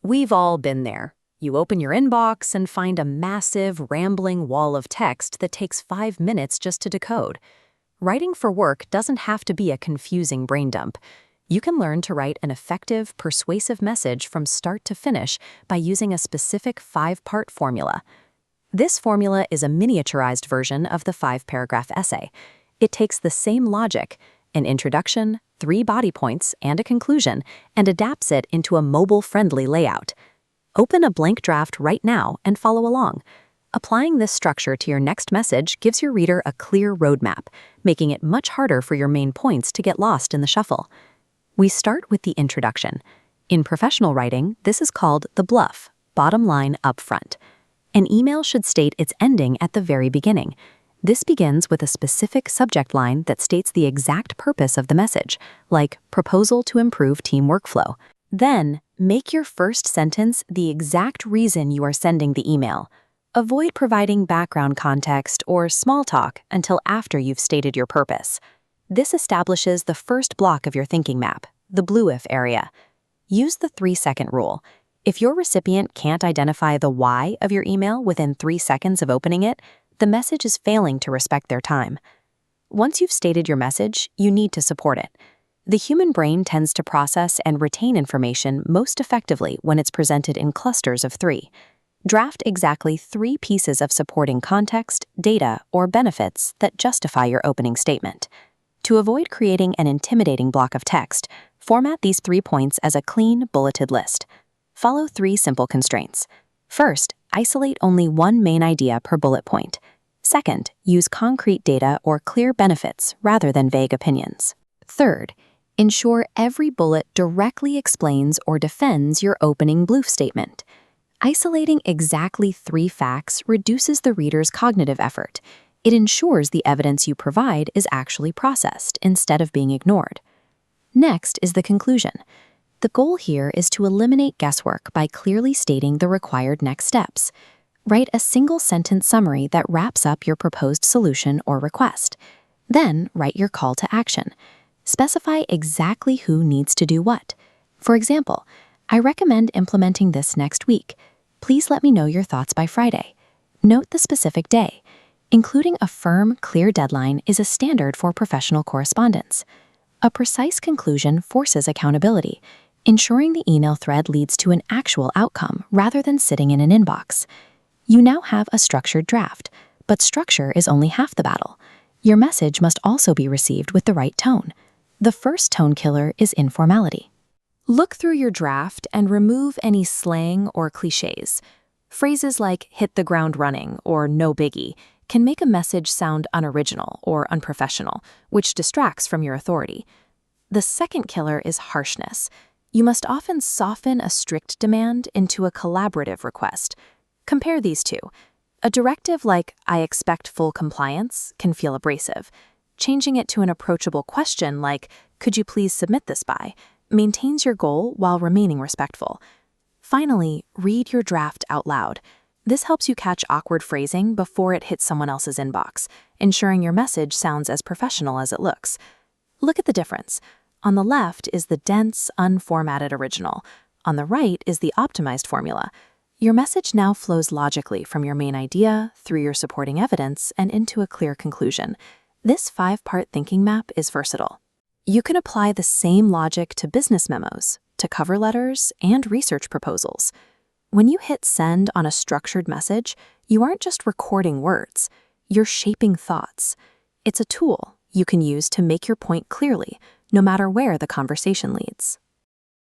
We've all been there. You open your inbox and find a massive, rambling wall of text that takes 5 minutes just to decode. Writing for work doesn't have to be a confusing brain dump. You can learn to write an effective, persuasive message from start to finish by using a specific 5-part formula. This formula is a miniaturized version of the 5-paragraph essay. It takes the same logic, an introduction, 3 body points, and a conclusion, and adapts it into a mobile-friendly layout. Open a blank draft right now and follow along. Applying this structure to your next message gives your reader a clear roadmap, making it much harder for your main points to get lost in the shuffle. We start with the introduction. In professional writing, this is called the bluff, bottom line up front. An email should state its ending at the very beginning. This begins with a specific subject line that states the exact purpose of the message, like proposal to improve team workflow. Then, make your first sentence the exact reason you are sending the email. Avoid providing background context or small talk until after you've stated your purpose. This establishes the first block of your thinking map, the blue if area. Use the 3-second rule. If your recipient can't identify the why of your email within 3 seconds of opening it, the message is failing to respect their time. Once you've stated your message, you need to support it. The human brain tends to process and retain information most effectively when it's presented in clusters of 3. Draft exactly 3 pieces of supporting context, data, or benefits that justify your opening statement. To avoid creating an intimidating block of text, format these 3 points as a clean, bulleted list. Follow 3 simple constraints. First, isolate only one main idea per bullet point. Second, use concrete data or clear benefits rather than vague opinions. Third, ensure every bullet directly explains or defends your opening blue statement. Isolating exactly 3 facts reduces the reader's cognitive effort. It ensures the evidence you provide is actually processed instead of being ignored. Next is the conclusion. The goal here is to eliminate guesswork by clearly stating the required next steps. Write a single-sentence summary that wraps up your proposed solution or request. Then, write your call to action. Specify exactly who needs to do what. For example, I recommend implementing this next week. Please let me know your thoughts by Friday. Note the specific day. Including a firm, clear deadline is a standard for professional correspondence. A precise conclusion forces accountability, ensuring the email thread leads to an actual outcome rather than sitting in an inbox. You now have a structured draft, but structure is only half the battle. Your message must also be received with the right tone. The first tone killer is informality. Look through your draft and remove any slang or cliches. Phrases like hit the ground running or no biggie can make a message sound unoriginal or unprofessional, which distracts from your authority. The second killer is harshness. You must often soften a strict demand into a collaborative request. Compare these two. A directive like, I expect full compliance, can feel abrasive. Changing it to an approachable question like, could you please submit this by, maintains your goal while remaining respectful. Finally, read your draft out loud. This helps you catch awkward phrasing before it hits someone else's inbox, ensuring your message sounds as professional as it looks. Look at the difference. On the left is the dense, unformatted original. On the right is the optimized formula. Your message now flows logically from your main idea, through your supporting evidence, and into a clear conclusion. This 5-part thinking map is versatile. You can apply the same logic to business memos, to cover letters, and research proposals. When you hit send on a structured message, you aren't just recording words, you're shaping thoughts. It's a tool you can use to make your point clearly, no matter where the conversation leads.